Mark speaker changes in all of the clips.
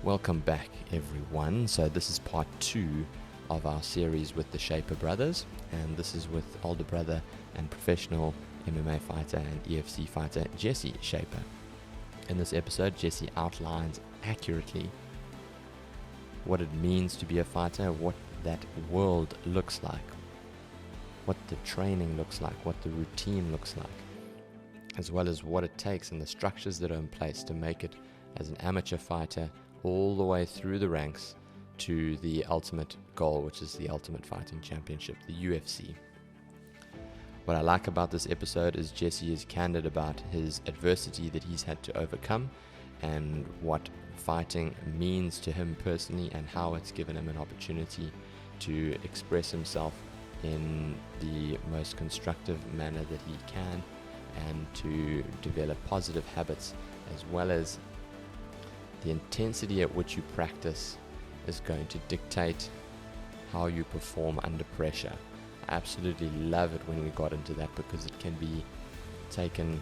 Speaker 1: Welcome back, everyone. So this is part 2 of our series with the Schaper brothers, and this is with older brother and professional MMA fighter and EFC fighter Jesse Schaper. In this episode, Jesse outlines accurately what it means to be a fighter, what that world looks like, what the training looks like, what the routine looks like, as well as what it takes and the structures that are in place to make it as an amateur fighter all the way through the ranks to the ultimate goal, which is the Ultimate Fighting Championship, the UFC. What I like about this episode is Jesse is candid about his adversity that he's had to overcome and what fighting means to him personally and how it's given him an opportunity to express himself in the most constructive manner that he can and to develop positive habits, as well as the intensity at which you practice is going to dictate how you perform under pressure. I absolutely love it when we got into that because it can be taken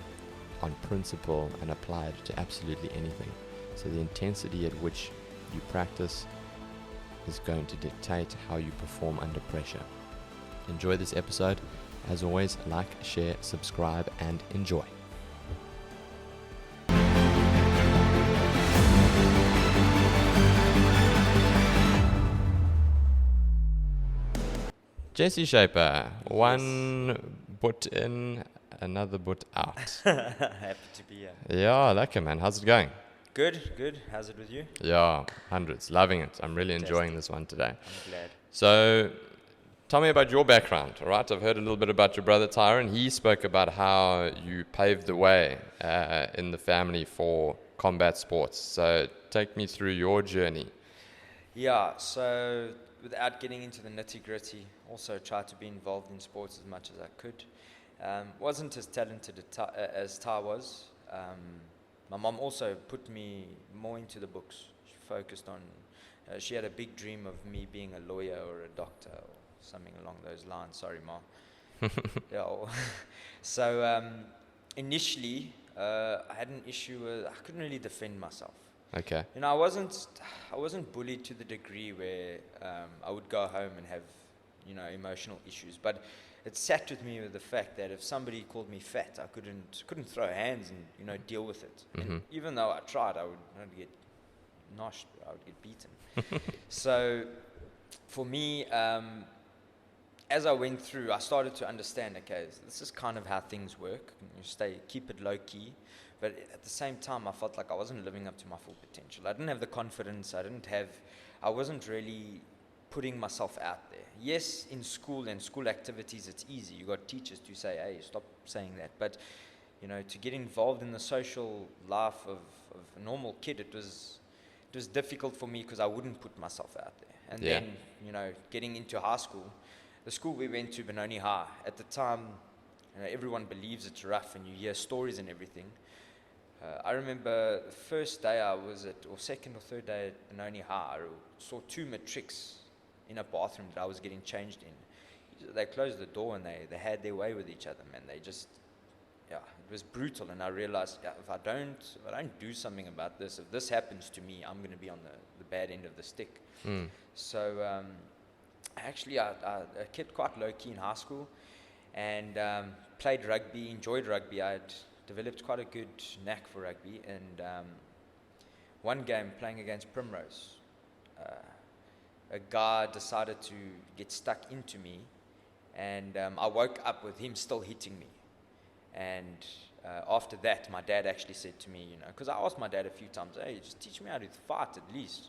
Speaker 1: on principle and applied to absolutely anything. So the intensity at which you practice is going to dictate how you perform under pressure. Enjoy this episode. As always, like, share, subscribe, and enjoy. Jesse Schaper, one boot in, another boot out.
Speaker 2: Happy to be here.
Speaker 1: Yeah, lekker man. How's it going?
Speaker 2: Good. How's it with you?
Speaker 1: Yeah, hundreds. Loving it. I'm really enjoying this one today.
Speaker 2: I'm glad.
Speaker 1: So, tell me about your background, all right? I've heard a little bit about your brother Tyron. He spoke about how you paved the way in the family for combat sports. So, take me through your journey.
Speaker 2: Yeah, so without getting into the nitty-gritty, also tried to be involved in sports as much as I could. Wasn't as talented as Ty was. My mom also put me more into the books. She focused on, she had a big dream of me being a lawyer or a doctor or something along those lines. Sorry, Ma. Yeah. So initially, I had an issue with, I couldn't really defend myself.
Speaker 1: Okay.
Speaker 2: You know, I wasn't bullied to the degree where I would go home and have, emotional issues. But it sat with me with the fact that if somebody called me fat, I couldn't throw hands and deal with it.
Speaker 1: Mm-hmm.
Speaker 2: And even though I tried, I would get noshed, I would get beaten. So for me, as I went through, I started to understand. Okay, this is kind of how things work. Keep it low key. But at the same time, I felt like I wasn't living up to my full potential. I didn't have the confidence. I wasn't really putting myself out there. Yes, in school and school activities, it's easy. You got teachers to say, hey, stop saying that. But, to get involved in the social life of a normal kid, it was difficult for me because I wouldn't put myself out there. And then, getting into high school, the school we went to, Benoni High, at the time, everyone believes it's rough and you hear stories and everything. I remember the first day I was or second or third day at Benoni High, I saw 2 matrics in a bathroom that I was getting changed in. They closed the door and they had their way with each other, man. It was brutal. And I realized, if I don't do something about this, if this happens to me, I'm going to be on the bad end of the stick. So actually, I kept quite low key in high school and played rugby, enjoyed rugby. I had developed quite a good knack for rugby, and one game playing against Primrose, a guy decided to get stuck into me, and I woke up with him still hitting me. And after that, my dad actually said to me, because I asked my dad a few times, hey, just teach me how to fight at least,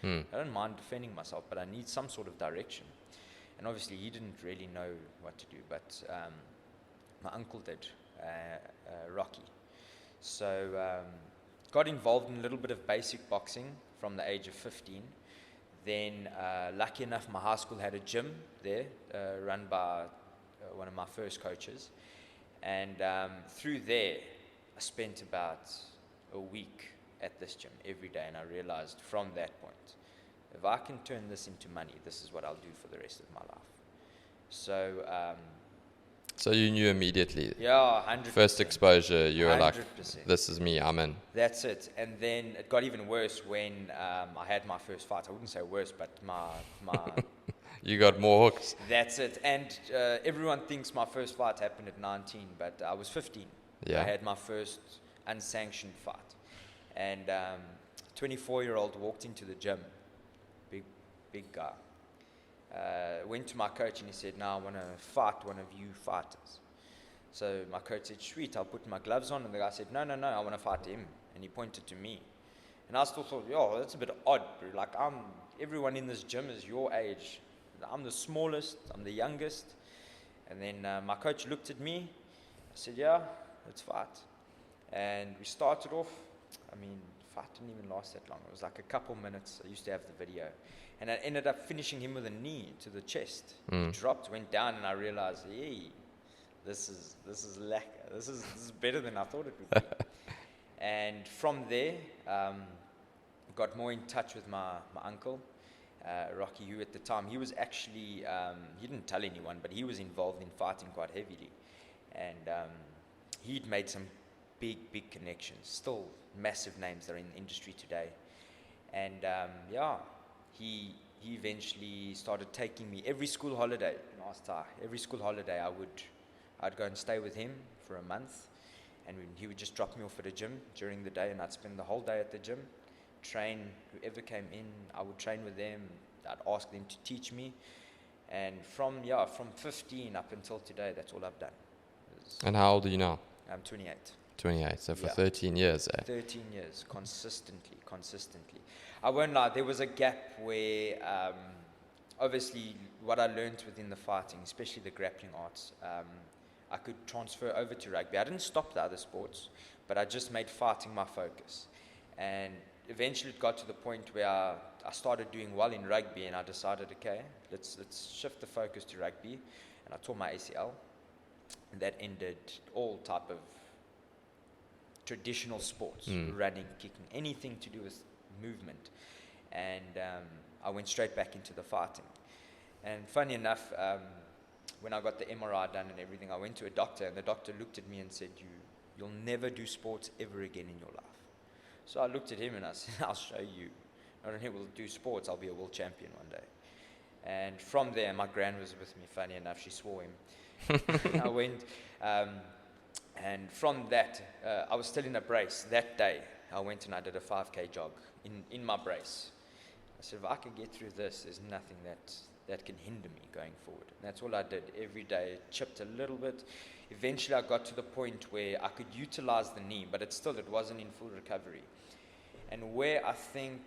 Speaker 2: I don't mind defending myself, but I need some sort of direction. And obviously he didn't really know what to do, but my uncle did. Rocky. So got involved in a little bit of basic boxing from the age of 15. Then lucky enough, my high school had a gym there run by one of my first coaches. And through there, I spent about a week at this gym every day. And I realized from that point, if I can turn this into money, this is what I'll do for the rest of my life. So
Speaker 1: So you knew immediately.
Speaker 2: Yeah, 100%.
Speaker 1: First exposure, you were like,
Speaker 2: 100%.
Speaker 1: this is me, I'm in.
Speaker 2: That's it. And then it got even worse when I had my first fight. I wouldn't say worse, but my
Speaker 1: You got more hooks.
Speaker 2: that's it. And everyone thinks my first fight happened at 19, but I was 15.
Speaker 1: Yeah.
Speaker 2: I had my first unsanctioned fight. And 24-year-old walked into the gym, big guy. Went to my coach and he said, "No, I want to fight one of you fighters." So my coach said, "Sweet, I'll put my gloves on." And the guy said, No, I want to fight him. And he pointed to me. And I still thought, yo, that's a bit odd, bro. Like, everyone in this gym is your age. I'm the smallest, I'm the youngest. And then my coach looked at me. I said, "Yeah, let's fight." And we started off. I mean, the fight didn't even last that long. It was like a couple minutes. I used to have the video. And I ended up finishing him with a knee to the chest. He dropped, went down, and I realized, hey, this is lacquer. This is better than I thought it would be. And from there, got more in touch with my uncle, Rocky, who at the time, he was actually, he didn't tell anyone, but he was involved in fighting quite heavily. And he'd made some big connections, still massive names that are in the industry today. And he eventually started taking me every school holiday. Every school holiday I'd go and stay with him for a month, and he would just drop me off at a gym during the day, and I'd spend the whole day at the gym, train whoever came in. I would train with them. I'd ask them to teach me, and from 15 up until today, that's all I've done.
Speaker 1: And how old are you now?
Speaker 2: I'm 28.
Speaker 1: 28, so for 13 years, eh?
Speaker 2: 13 years, consistently. I won't lie, there was a gap where, obviously, what I learned within the fighting, especially the grappling arts, I could transfer over to rugby. I didn't stop the other sports, but I just made fighting my focus. And eventually it got to the point where I started doing well in rugby, and I decided, okay, let's shift the focus to rugby. And I tore my ACL, and that ended all type of traditional sports, running, kicking, anything to do with movement. And I went straight back into the fighting. And funny enough, when I got the MRI done and everything, I went to a doctor, and the doctor looked at me and said, you'll never do sports ever again in your life. So I looked at him and I said, I'll show you. Not only will do sports, I'll be a world champion one day. And from there, my gran was with me, funny enough, she swore him. I went, and from that, I was still in a brace. That day, I went and I did a 5K jog in my brace. I said, if I can get through this, there's nothing that can hinder me going forward. And that's all I did every day. It chipped a little bit. Eventually, I got to the point where I could utilize the knee, but it wasn't in full recovery. And where I think,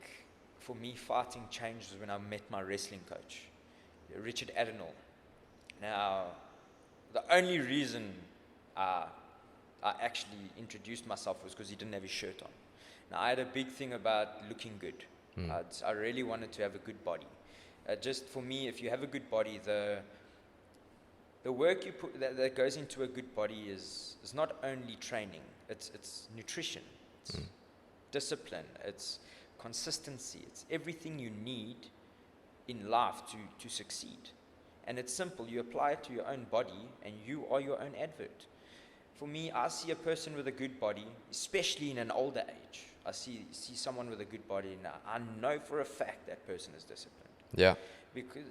Speaker 2: for me, fighting changed was when I met my wrestling coach, Richard Adenall. Now, the only reason I actually introduced myself was because he didn't have his shirt on. Now, I had a big thing about looking good. I really wanted to have a good body. Just for me, if you have a good body, the work you put that goes into a good body is not only training. It's nutrition, it's discipline, it's consistency. It's everything you need in life to succeed. And it's simple. You apply it to your own body, and you are your own advert. For me, I see a person with a good body, especially in an older age. I see someone with a good body, and I know for a fact that person is disciplined.
Speaker 1: Yeah.
Speaker 2: Because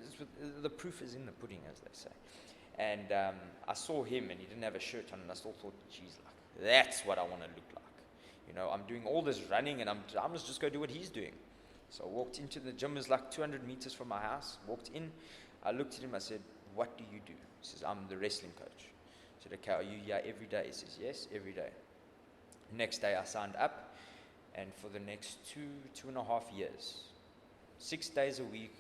Speaker 2: the proof is in the pudding, as they say. And I saw him, and he didn't have a shirt on, and I still thought, geez, like, that's what I want to look like. You know, I'm doing all this running, and I must just go do what he's doing. So I walked into the gym. It was like 200 meters from my house. Walked in. I looked at him. I said, what do you do? He says, I'm the wrestling coach. I said, okay, are you here every day? He says, yes, every day. Next day, I signed up. And for the next 2.5 years, 6 days a week,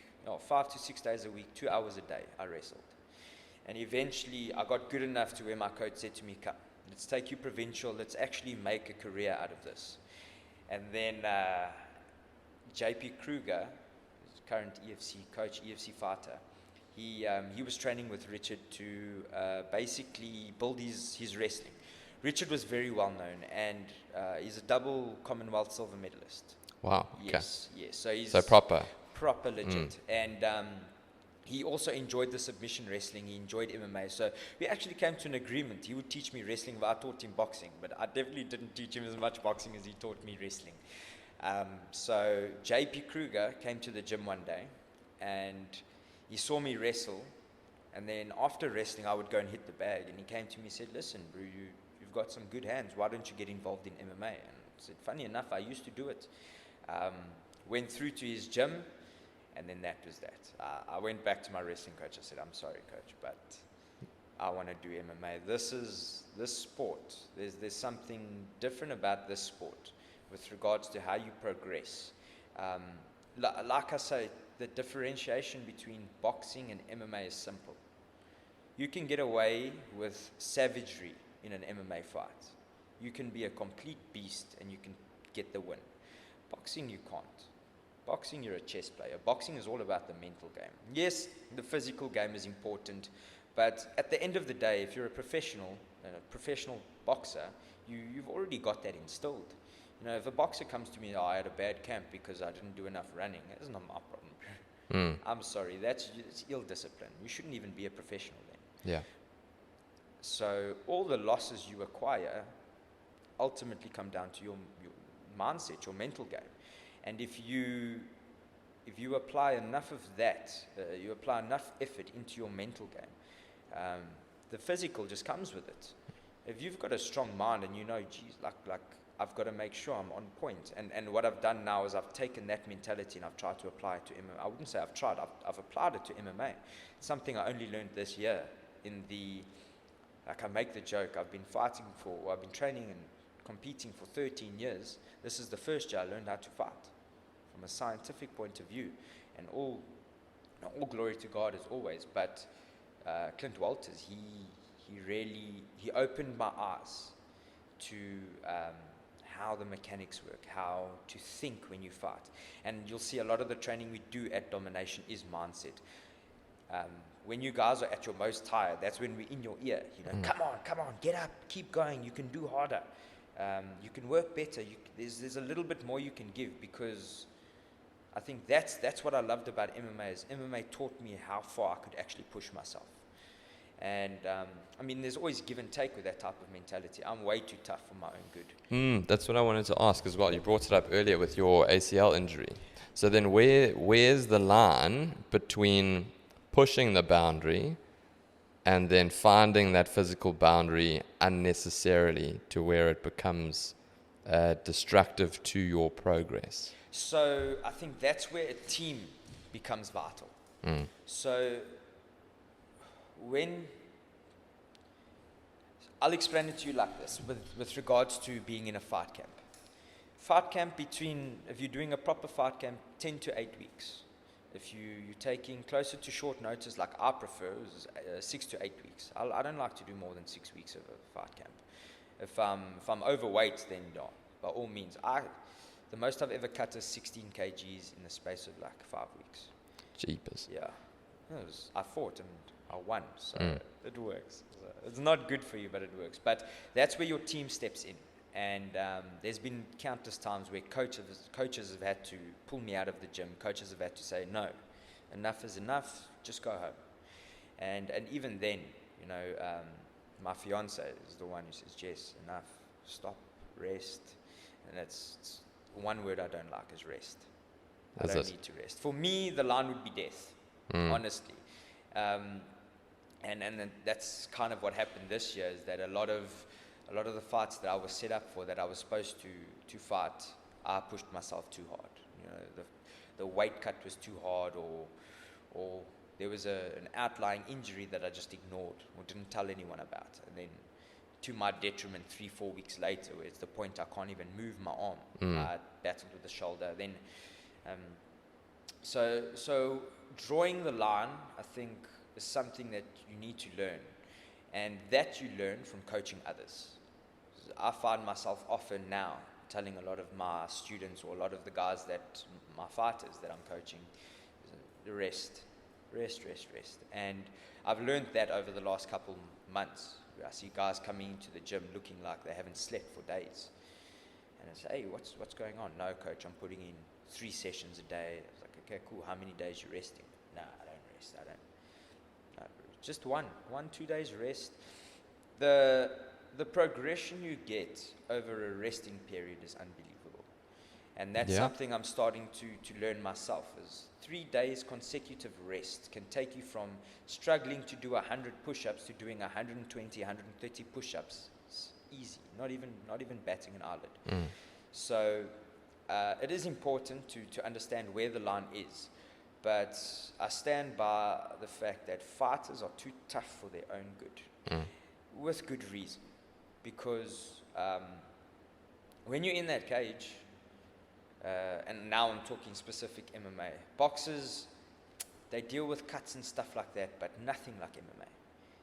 Speaker 2: 5 to 6 days a week, 2 hours a day, I wrestled. And eventually, I got good enough to where my coach said to me, come, let's take you provincial. Let's actually make a career out of this. And then JP Kruger, current EFC coach, EFC fighter, he was training with Richard to basically build his wrestling. Richard was very well known, and he's a double Commonwealth silver medalist.
Speaker 1: Wow. Okay.
Speaker 2: Yes. So he's
Speaker 1: proper
Speaker 2: legit. And he also enjoyed the submission wrestling. He enjoyed MMA. So we actually came to an agreement. He would teach me wrestling, but I taught him boxing. But I definitely didn't teach him as much boxing as he taught me wrestling. So JP Kruger came to the gym one day, and he saw me wrestle. And then after wrestling, I would go and hit the bag. And he came to me and said, listen, bro, you've got some good hands. Why don't you get involved in MMA? And I said, funny enough, I used to do it. Went through to his gym. And then that was that. I went back to my wrestling coach. I said, I'm sorry, coach, but I want to do MMA. This sport, there's something different about this sport with regards to how you progress. Like I say, the differentiation between boxing and MMA is simple. You can get away with savagery in an MMA fight. You can be a complete beast and you can get the win. Boxing, you can't. Boxing, you're a chess player. Boxing is all about the mental game. Yes, the physical game is important, but at the end of the day, if you're a professional boxer, you've already got that instilled. You know, if a boxer comes to me, I had a bad camp because I didn't do enough running, that's not my problem. I'm sorry, it's ill discipline. You shouldn't even be a professional then.
Speaker 1: Yeah.
Speaker 2: So all the losses you acquire ultimately come down to your mindset, your mental game. And if you apply enough of that, you apply enough effort into your mental game, the physical just comes with it. If you've got a strong mind and you know, geez, like I've got to make sure I'm on point. And what I've done now is I've taken that mentality and I've tried to apply it to MMA. I wouldn't say I've tried, I've applied it to MMA. It's something I only learned this year I make the joke, I've been training and competing for 13 years. This is the first year I learned how to fight from a scientific point of view. And all glory to God as always. But Clint Walters, he opened my eyes to how the mechanics work, how to think when you fight. And you'll see a lot of the training we do at Domination is mindset. When you guys are at your most tired, that's when we're in your ear. You know, come on, get up, keep going. You can do harder. You can work better. There's a little bit more you can give, because I think that's what I loved about MMA. Is MMA taught me how far I could actually push myself. And I mean, there's always give and take with that type of mentality. I'm way too tough for my own good.
Speaker 1: That's what I wanted to ask as well. You brought it up earlier with your ACL injury. So then where's the line between pushing the boundary and then finding that physical boundary unnecessarily to where it becomes destructive to your progress?
Speaker 2: So I think that's where a team becomes vital. So I'll explain it to you like this, with regards to being in a fight camp. Fight camp if you're doing a proper fight camp, 10 to 8 weeks. If you're taking closer to short notice, like I prefer, is 6 to 8 weeks. I don't like to do more than 6 weeks of a fight camp. If I'm overweight, then no, by all means. The most I've ever cut is 16 kgs in the space of like 5 weeks.
Speaker 1: Jeepers.
Speaker 2: Yeah. I fought and I won, so it works. So it's not good for you, but it works. But that's where your team steps in. And there's been countless times where coaches have had to pull me out of the gym. Coaches have had to say, no, enough is enough, just go home. And even then, you know, my fiance is the one who says, Jess, enough, stop, rest. And it's one word I don't like is rest. I don't need to rest. For me, the line would be death, honestly. And that's kind of what happened this year, is that a lot of the fights that I was set up for, that I was supposed to fight, I pushed myself too hard. You know, the weight cut was too hard, or there was an outlying injury that I just ignored or didn't tell anyone about. And then, to my detriment, 3-4 weeks later, where it's the point I can't even move my arm. I battled with the shoulder. Then, so drawing the line, I think, is something that you need to learn. And that you learn from coaching others. I find myself often now telling a lot of my students, or a lot of the guys my fighters that I'm coaching, rest. And I've learned that over the last couple months. I see guys coming into the gym looking like they haven't slept for days. And I say, hey, what's going on? No, coach, I'm putting in 3 sessions a day. I was like, okay, cool. How many days you resting? No, I don't rest. I don't. Just 2 days rest. The progression you get over a resting period is unbelievable, and that's something I'm starting to learn myself. Is 3 days consecutive rest can take you from struggling to do 100 push-ups to doing 120, 130 push-ups. It's easy, not even batting an eyelid. So it is important to understand where the line is. But I stand by the fact that fighters are too tough for their own good, with good reason. Because when you're in that cage, and now I'm talking specific MMA, boxers, they deal with cuts and stuff like that, but nothing like MMA.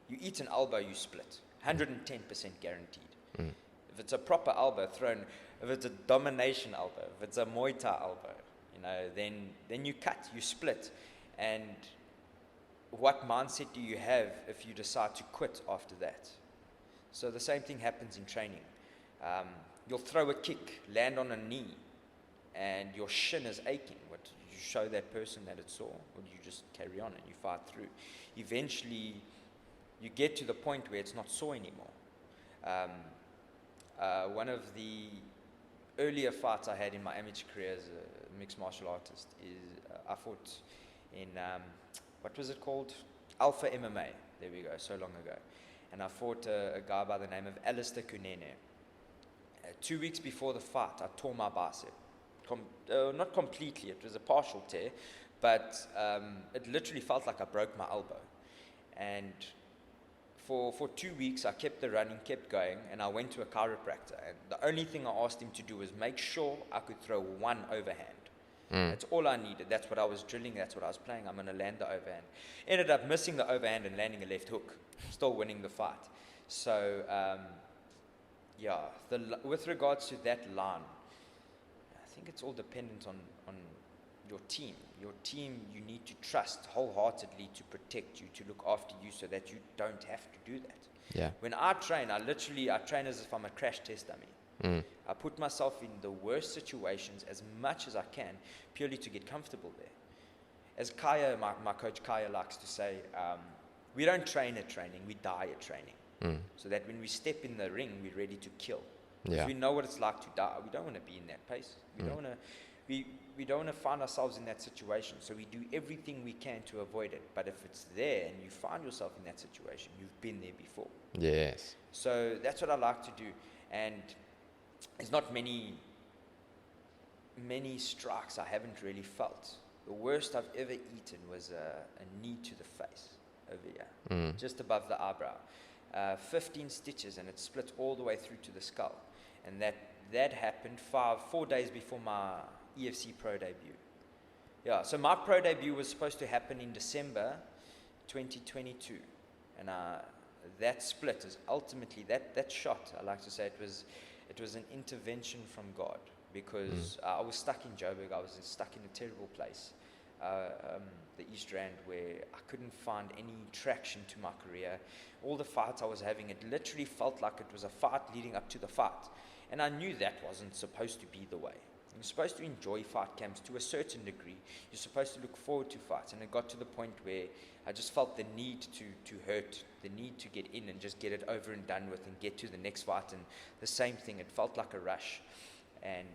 Speaker 2: You eat an elbow, you split, 110% guaranteed. If it's a proper elbow thrown, if it's a domination elbow, if it's a Muay Thai elbow, then you cut, you split. And what mindset do you have if you decide to quit after that? So the same thing happens in training. You'll throw a kick, land on a knee, and your shin is aching. What, you show that person that it's sore, or you just carry on and you fight through? Eventually, you get to the point where it's not sore anymore. One of the earlier fights I had in my amateur career as a mixed martial artist is I fought in, what was it called? Alpha MMA. There we go, so long ago. And I fought a guy by the name of Alistair Kunene. 2 weeks before the fight, I tore my bicep. Not completely, it was a partial tear, but it literally felt like I broke my elbow. And for 2 weeks, I kept the running, kept going, and I went to a chiropractor. And the only thing I asked him to do was make sure I could throw one overhand. That's all I needed. That's what I was drilling. That's what I was playing. I'm going to land the overhand. Ended up missing the overhand and landing a left hook. Still winning the fight. So, with regards to that line, I think it's all dependent on your team. Your team, you need to trust wholeheartedly to protect you, to look after you so that you don't have to do that.
Speaker 1: Yeah.
Speaker 2: When I train, I train as if I'm a crash test dummy. I put myself in the worst situations as much as I can, purely to get comfortable there. As Kaya, my coach Kaya likes to say, we don't train at training, we die at training. So that when we step in the ring, we're ready to kill. Because we know what it's like to die. We don't want to be in that pace. We don't want to. We don't want to find ourselves in that situation. So we do everything we can to avoid it. But if it's there and you find yourself in that situation, you've been there before.
Speaker 1: Yes.
Speaker 2: So that's what I like to do. And there's not many strikes I haven't really felt. The worst I've ever eaten was a knee to the face over here, just above the eyebrow. 15 stitches, and it split all the way through to the skull. And that happened 4 days before my EFC pro debut. Yeah, so my pro debut was supposed to happen in December 2022. And that split is ultimately, that shot, I like to say, it was an intervention from God, because I was stuck in Joburg. I was stuck in a terrible place, the East Rand, where I couldn't find any traction to my career. All the fights I was having, it literally felt like it was a fight leading up to the fight. And I knew that wasn't supposed to be the way. You're supposed to enjoy fight camps to a certain degree. You're supposed to look forward to fights. And it got to the point where I just felt the need to hurt, the need to get in and just get it over and done with and get to the next fight. And the same thing, it felt like a rush. And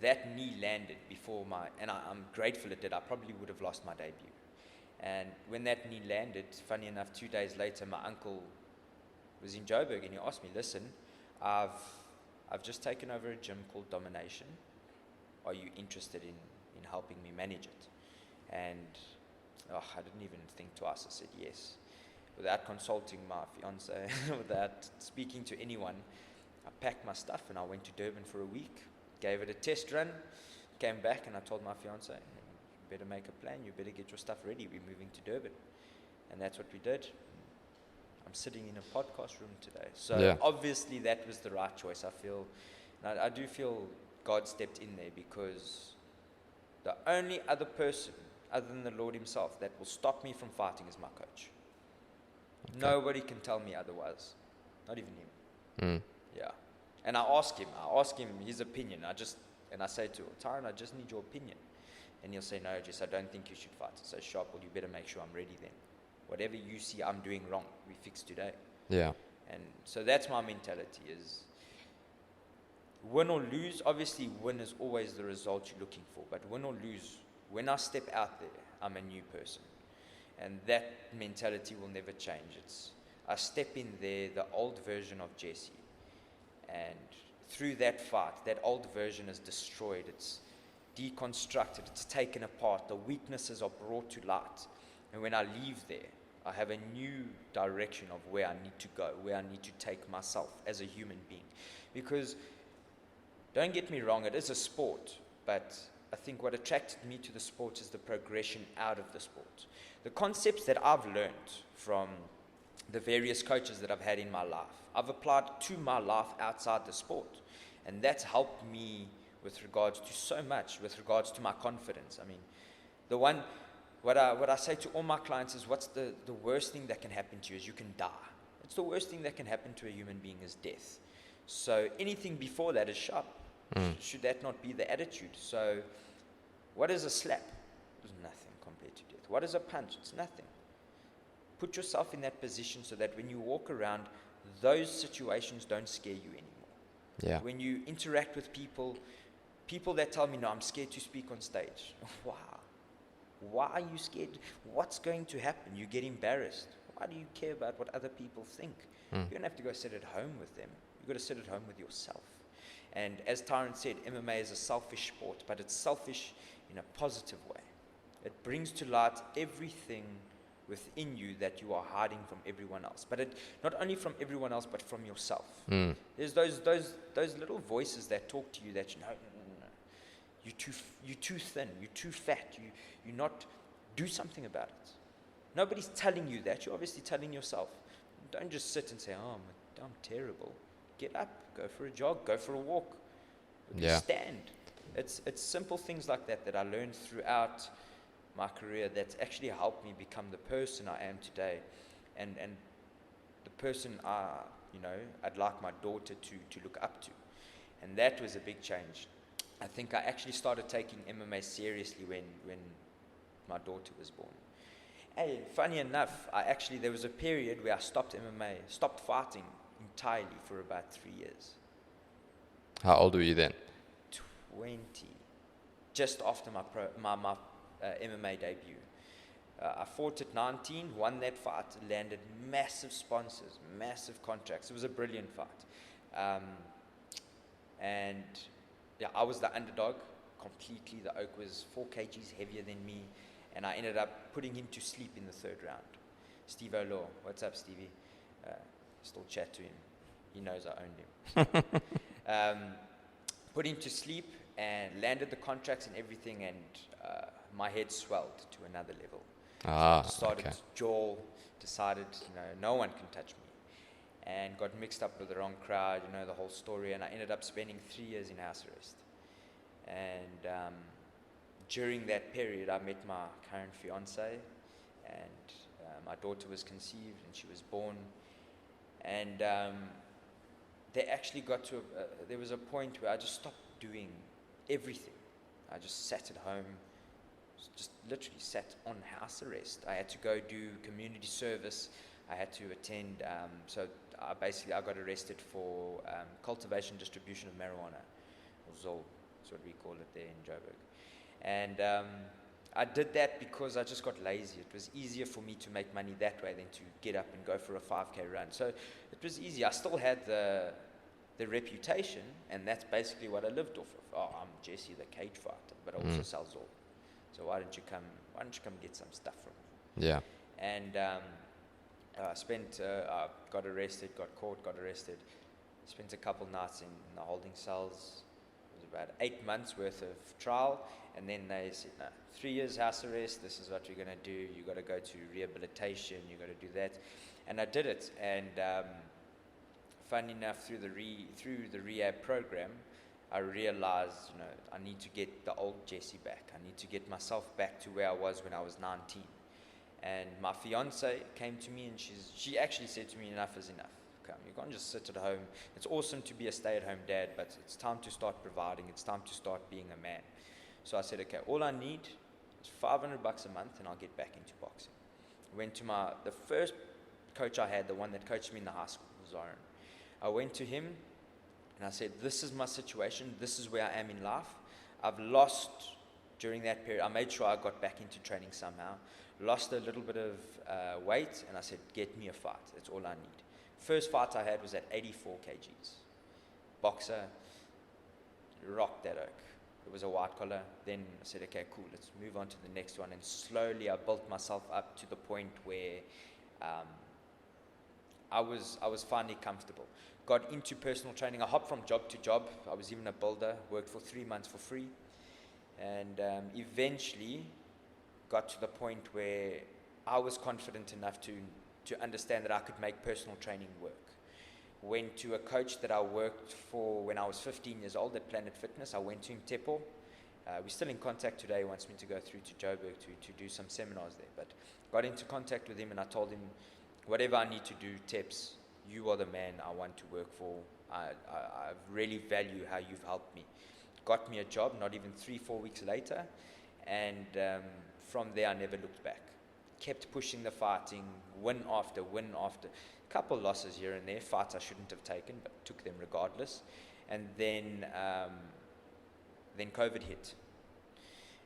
Speaker 2: that knee landed before and I'm grateful it did. I probably would have lost my debut. And when that knee landed, funny enough, 2 days later, my uncle was in Joburg and he asked me, listen, I've just taken over a gym called Domination. Are you interested in helping me manage it? And I didn't even think twice. I said yes. Without consulting my fiance, without speaking to anyone, I packed my stuff and I went to Durban for a week, gave it a test run, came back and I told my fiance, you better make a plan, you better get your stuff ready, we're moving to Durban. And that's what we did. I'm sitting in a podcast room today. So obviously that was the right choice, I feel. And I do feel God stepped in there, because the only other person other than the Lord himself that will stop me from fighting is my coach. Okay. Nobody can tell me otherwise. Not even him. Yeah. And I ask him his opinion. And I say to him, Tyron, I just need your opinion. And he'll say, no, just I don't think you should fight. I say, sharp, well, you better make sure I'm ready then. Whatever you see I'm doing wrong, we fix today.
Speaker 1: Yeah.
Speaker 2: And so that's my mentality is win or lose. Obviously, win is always the result you're looking for. But win or lose, when I step out there, I'm a new person. And that mentality will never change. I step in there, the old version of Jesse. And through that fight, that old version is destroyed. It's deconstructed. It's taken apart. The weaknesses are brought to light. And when I leave there, I have a new direction of where I need to go, where I need to take myself as a human being. Because, don't get me wrong, it is a sport, but I think what attracted me to the sport is the progression out of the sport. The concepts that I've learned from the various coaches that I've had in my life, I've applied to my life outside the sport. And that's helped me with regards to so much, with regards to my confidence. I mean, what I say to all my clients is, what's the worst thing that can happen to you is you can die. It's the worst thing that can happen to a human being is death. So anything before that is sharp. Should that not be the attitude? So what is a slap? It's nothing compared to death. What is a punch? It's nothing. Put yourself in that position so that when you walk around, those situations don't scare you anymore.
Speaker 1: Yeah.
Speaker 2: When you interact with people that tell me, no, I'm scared to speak on stage. Wow. Why are you scared? What's going to happen? You get embarrassed. Why do you care about what other people think? You don't have to go sit at home with them. You've got to sit at home with yourself. And as Tyron said, MMA is a selfish sport, but it's selfish in a positive way. It brings to light everything within you that you are hiding from everyone else. But not only from everyone else, but from yourself. There's those little voices that talk to you that no. You're too thin, you're too fat, you're not, do something about it. Nobody's telling you that, you're obviously telling yourself. Don't just sit and say, oh, I'm terrible. Get up, go for a jog, go for a walk. Stand. It's simple things like that I learned throughout my career that's actually helped me become the person I am today, and the person I'd like my daughter to look up to. And that was a big change. I think I actually started taking MMA seriously when my daughter was born. Hey, funny enough, there was a period where I stopped MMA, stopped fighting entirely for about 3 years.
Speaker 1: How old were you then?
Speaker 2: 20, just after my MMA debut. I fought at 19, won that fight, landed massive sponsors, massive contracts. It was a brilliant fight. And yeah, I was the underdog completely. The oak was 4 kgs heavier than me, and I ended up putting him to sleep in the 3rd round. Steve O'Law, what's up, Stevie? Still chat to him. He knows I owned him. Put him to sleep and landed the contracts and everything, and my head swelled to another level. Started to jaw, decided, no one can touch me. And got mixed up with the wrong crowd, the whole story, and I ended up spending 3 years in house arrest. And during that period, I met my current fiance, and my daughter was conceived, and she was born. And they actually got to, there was a point where I just stopped doing everything. I just sat at home, just literally sat on house arrest. I had to go do community service. I had to attend, I got arrested for cultivation, distribution of marijuana, or Zol, that's what we call it there in Joburg. And I did that because I just got lazy. It was easier for me to make money that way than to get up and go for a 5K run. So it was easy. I still had the reputation, and that's basically what I lived off of. Oh, I'm Jesse the cage fighter, but I also sell Zol. So why don't you come get some stuff from me?
Speaker 1: Yeah.
Speaker 2: And I got arrested, got caught, got arrested. Spent a couple nights in the holding cells. It was about 8 months worth of trial. And then they said, no, 3 years house arrest, this is what you're going to do. You got to go to rehabilitation, you got to do that. And I did it. And funny enough, through the rehab program, I realized, I need to get the old Jesse back. I need to get myself back to where I was when I was 19. And my fiance came to me, and she actually said to me, enough is enough. Come, you can't just sit at home. It's awesome to be a stay-at-home dad, but it's time to start providing. It's time to start being a man. So I said, okay, all I need is $500 a month and I'll get back into boxing. Went to the first coach I had, the one that coached me in the high school, Zoran. I went to him and I said, this is my situation. This is where I am in life. I've lost during that period. I made sure I got back into training somehow. Lost a little bit of weight, and I said, get me a fight. That's all I need. First fight I had was at 84 kgs. Boxer, rocked that oak. It was a white collar. Then I said, okay, cool, let's move on to the next one. And slowly I built myself up to the point where I was finally comfortable. Got into personal training. I hopped from job to job. I was even a builder, worked for 3 months for free. And eventually got to the point where I was confident enough to understand that I could make personal training work. Went to a coach that I worked for when I was 15 years old at Planet Fitness. I went to him, Tepo. We're still in contact today. He wants me to go through to Joburg to do some seminars there. But got into contact with him and I told him, whatever I need to do, Teps, you are the man I want to work for. I really value how you've helped me. Got me a job, not even 3-4 weeks later. And from there, I never looked back. Kept pushing the fighting, win after win after. Couple losses here and there, fights I shouldn't have taken, but took them regardless. And then COVID hit.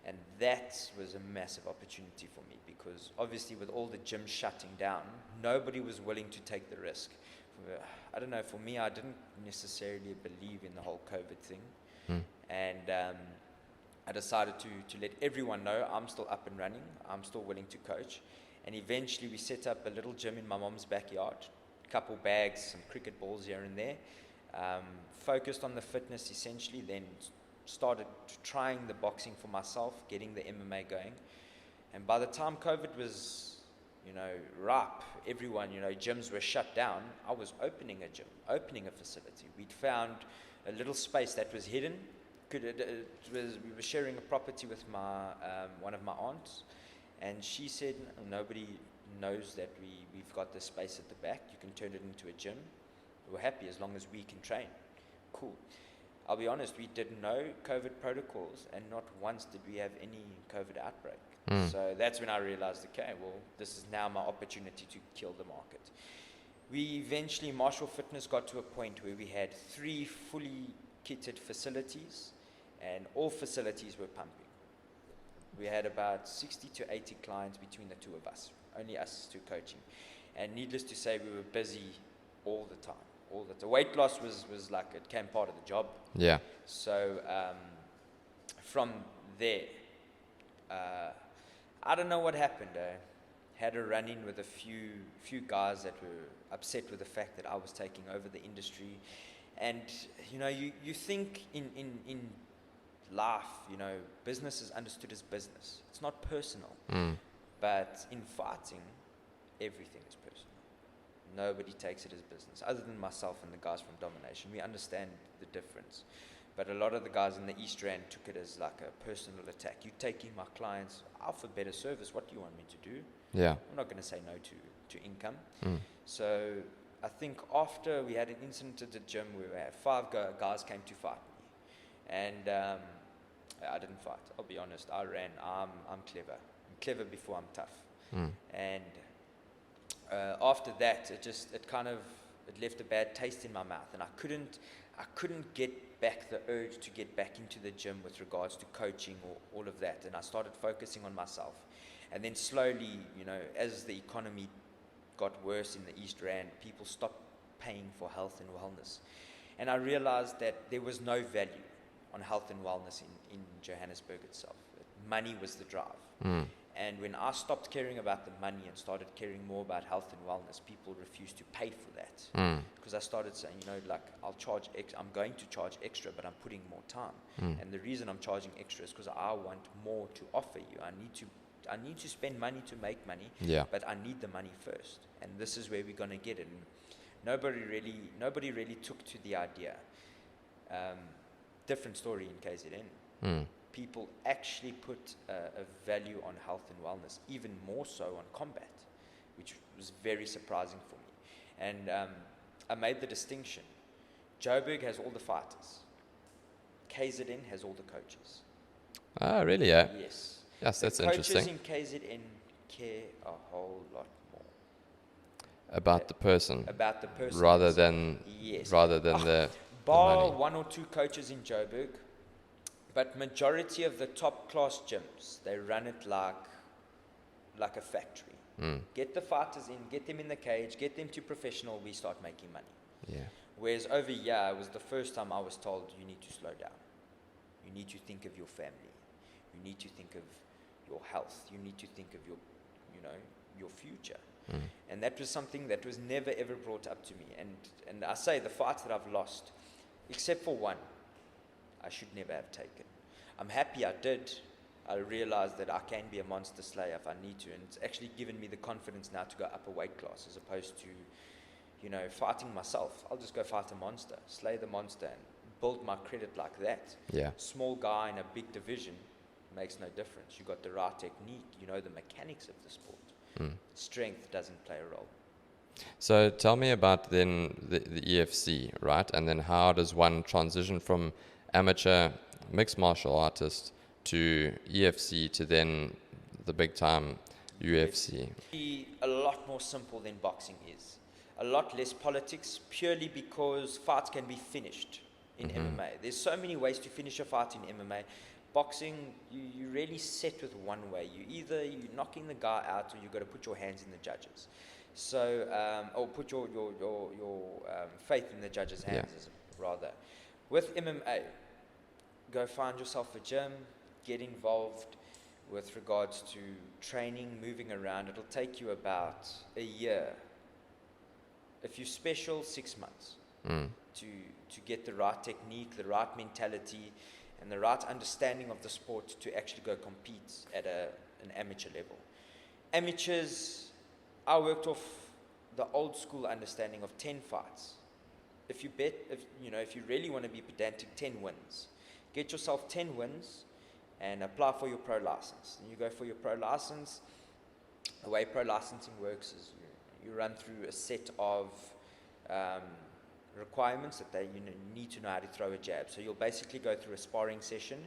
Speaker 2: And that was a massive opportunity for me because obviously with all the gyms shutting down, nobody was willing to take the risk. I don't know, for me, I didn't necessarily believe in the whole COVID thing. And I decided to let everyone know I'm still up and running. I'm still willing to coach. And eventually we set up a little gym in my mom's backyard. A couple bags, some cricket balls here and there. Focused on the fitness essentially, then started trying the boxing for myself, getting the MMA going. And by the time COVID was, ripe, everyone, gyms were shut down, I was opening a gym, opening a facility. We'd found a little space that was hidden. We were sharing a property with one of my aunts, and she said, nobody knows that we've got this space at the back. You can turn it into a gym. We're happy as long as we can train. Cool. I'll be honest, we didn't know COVID protocols, and not once did we have any COVID outbreak. So that's when I realized, okay, well, this is now my opportunity to kill the market. We eventually, Marshall Fitness got to a point where we had 3 fully kitted facilities, and all facilities were pumping. We had about 60 to 80 clients between the two of us, only us two coaching. And needless to say, we were busy all the time. The weight loss was like, it came part of the job.
Speaker 1: Yeah.
Speaker 2: So from there, I don't know what happened. Had a run-in with a few guys that were upset with the fact that I was taking over the industry. And, you think in life, business is understood as business. It's not personal. But in fighting, everything is personal. Nobody takes it as business, other than myself and the guys from Domination. We understand the difference. But a lot of the guys in the East Rand took it as like a personal attack. You're taking my clients out for better service. What do you want me to do?
Speaker 1: Yeah.
Speaker 2: I'm not going to say no to income. So I think after we had an incident at the gym where we had 5 guys came to fight me. And I didn't fight. I'll be honest. I ran. I'm clever. I'm clever before I'm tough. And after that, it left a bad taste in my mouth, and I couldn't get back the urge to get back into the gym with regards to coaching or all of that. And I started focusing on myself. And then slowly, as the economy got worse in the East Rand, people stopped paying for health and wellness. And I realized that there was no value on health and wellness in Johannesburg itself. Money was the drive. And when I stopped caring about the money and started caring more about health and wellness, people refused to pay for that. Because I started saying, I'm going to charge extra, but I'm putting more time. And the reason I'm charging extra is because I want more to offer you. I need to spend money to make money, but I need the money first. And this is where we're going to get it. And nobody really took to the idea. Different story in KZN. People actually put a value on health and wellness, even more so on combat, which was very surprising for me. And I made the distinction. Joburg has all the fighters. KZN has all the coaches.
Speaker 1: Ah, really? Yeah.
Speaker 2: Yes.
Speaker 1: Yes,
Speaker 2: The
Speaker 1: that's
Speaker 2: coaches
Speaker 1: interesting.
Speaker 2: in KZN care a whole lot more
Speaker 1: About the person,
Speaker 2: about the person
Speaker 1: rather
Speaker 2: themselves.
Speaker 1: than
Speaker 2: Yes.
Speaker 1: the
Speaker 2: Bar
Speaker 1: money.
Speaker 2: one or two coaches in Joburg, but majority of the top class gyms, they run it like a factory.
Speaker 1: Mm.
Speaker 2: Get the fighters in, get them in the cage, get them to professional, we start making money.
Speaker 1: Yeah.
Speaker 2: Whereas over here, it was the first time I was told, you need to slow down. You need to think of your family. You need to think of your health. You need to think of your future.
Speaker 1: Mm.
Speaker 2: And that was something that was never ever brought up to me. And I say the fights that I've lost, except for one, I should never have taken. I'm happy I did. I realized that I can be a monster slayer if I need to, and it's actually given me the confidence now to go up a weight class as opposed to, fighting myself. I'll just go fight a monster, slay the monster, and build my credit like that.
Speaker 1: Yeah.
Speaker 2: Small guy in a big division makes no difference. You got the right technique, you know the mechanics of the sport.
Speaker 1: Mm.
Speaker 2: Strength doesn't play a role.
Speaker 1: So tell me about then the EFC, right? And then how does one transition from amateur mixed martial artist to EFC to then the big time UFC?
Speaker 2: Be a lot more simple than boxing is. A lot less politics, purely because fights can be finished in MMA. There's so many ways to finish a fight in MMA. Boxing, you really set with one way. You're knocking the guy out, or you got to put your hands in the judges. So, or put your faith in the judges' hands, rather. With MMA, go find yourself a gym, get involved with regards to training, moving around. It'll take you about a year. If you're special, 6 months to get the right technique, the right mentality, and the right understanding of the sport to actually go compete at an amateur level. Amateurs, I worked off the old school understanding of 10 fights. If you really want to be pedantic, 10 wins. Get yourself 10 wins and apply for your pro license. And you go for your pro license. The way pro licensing works is you run through a set of requirements that you need to know how to throw a jab. So you'll basically go through a sparring session.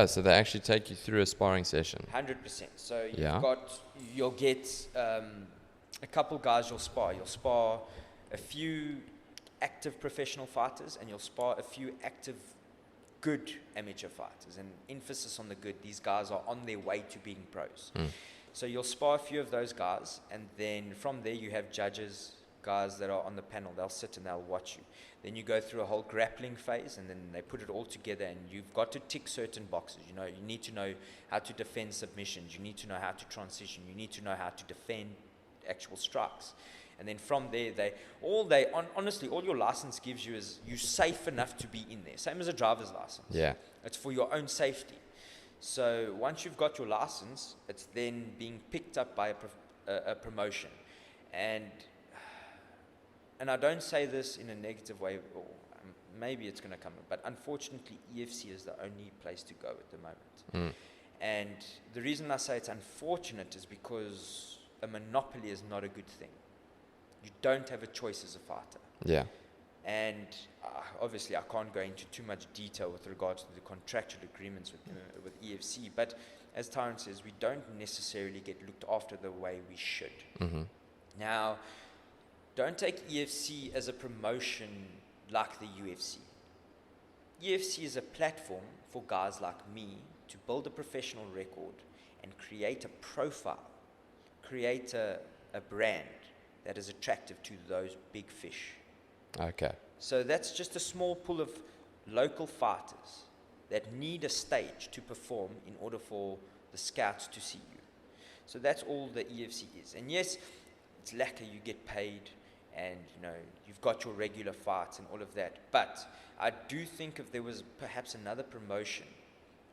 Speaker 1: So they actually take you through a sparring session.
Speaker 2: 100%. So you'll get a couple guys you'll spar. You'll spar a few active professional fighters, and you'll spar a few active good amateur fighters. And emphasis on the good. These guys are on their way to being pros. So you'll spar a few of those guys, and then from there you have judges, guys that are on the panel. They'll sit and they'll watch you. Then you go through a whole grappling phase, and then they put it all together, and you've got to tick certain boxes. You need to know how to defend submissions. You need to know how to transition. You need to know how to defend actual strikes. And then from there, honestly, all your license gives you is you're safe enough to be in there. Same as a driver's license.
Speaker 1: Yeah.
Speaker 2: It's for your own safety. So once you've got your license, it's then being picked up by a promotion. And I don't say this in a negative way, or maybe it's going to come, but unfortunately, EFC is the only place to go at the moment. And the reason I say it's unfortunate is because a monopoly is not a good thing. You don't have a choice as a fighter.
Speaker 1: Yeah.
Speaker 2: And obviously, I can't go into too much detail with regards to the contractual agreements with EFC, but as Tyrone says, we don't necessarily get looked after the way we should. Now, don't take EFC as a promotion like the UFC. UFC is a platform for guys like me to build a professional record and create a profile, create a brand that is attractive to those big fish.
Speaker 1: Okay.
Speaker 2: So that's just a small pool of local fighters that need a stage to perform in order for the scouts to see you. So that's all the EFC is. And yes, it's lacquer, you get paid, and you've got your regular fights and all of that. But I do think if there was perhaps another promotion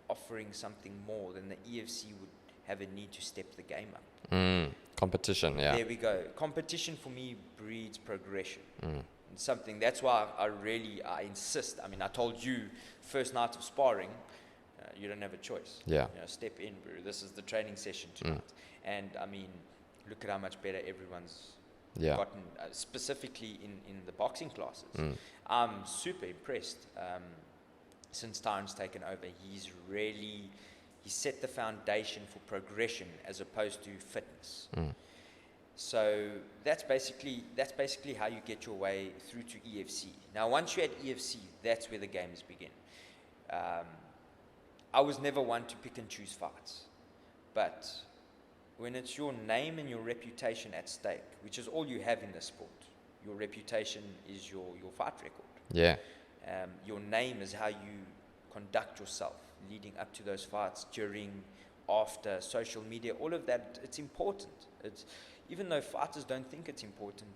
Speaker 2: offering something more, then the EFC would have a need to step the game up.
Speaker 1: Competition, yeah.
Speaker 2: There we go. Competition for me breeds progression. And something, that's why I insist. I mean, I told you first night of sparring, you don't have a choice.
Speaker 1: Yeah.
Speaker 2: Step in, bro. This is the training session tonight. And I mean, look at how much better everyone's gotten, specifically in the boxing classes. I'm super impressed. since Tyron's taken over, he set the foundation for progression as opposed to fitness. So that's basically how you get your way through to EFC. Now, once you're at EFC, that's where the games begin. I was never one to pick and choose fights, but when it's your name and your reputation at stake, which is all you have in the sport, your reputation is your fight record.
Speaker 1: Yeah.
Speaker 2: Your name is how you conduct yourself leading up to those fights, during, after, social media, all of that. It's important. Even though fighters don't think it's important,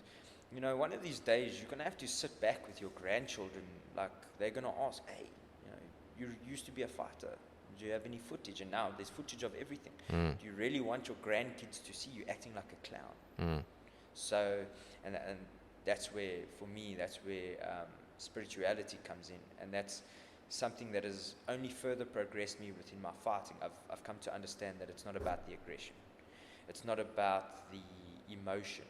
Speaker 2: one of these days you're going to have to sit back with your grandchildren, like they're going to ask, hey, you used to be a fighter. Do you have any footage? And now there's footage of everything. Do you really want your grandkids to see you acting like a clown? So, and that's where, for me, spirituality comes in. And that's something that has only further progressed me within my fighting. I've come to understand that it's not about the aggression. It's not about the emotion.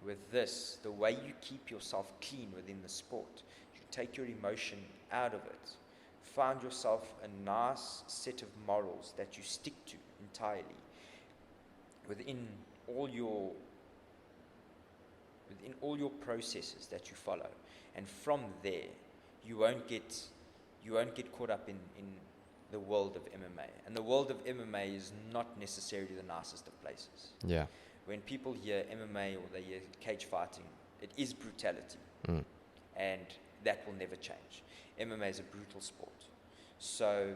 Speaker 2: With this, the way you keep yourself clean within the sport, you take your emotion out of it. Find yourself a nice set of morals that you stick to entirely within all your processes that you follow, and from there you won't get caught up in the world of MMA. And the world of MMA is not necessarily the nicest of places.
Speaker 1: Yeah.
Speaker 2: When people hear MMA or they hear cage fighting, it is brutality, and that will never change. MMA is a brutal sport. So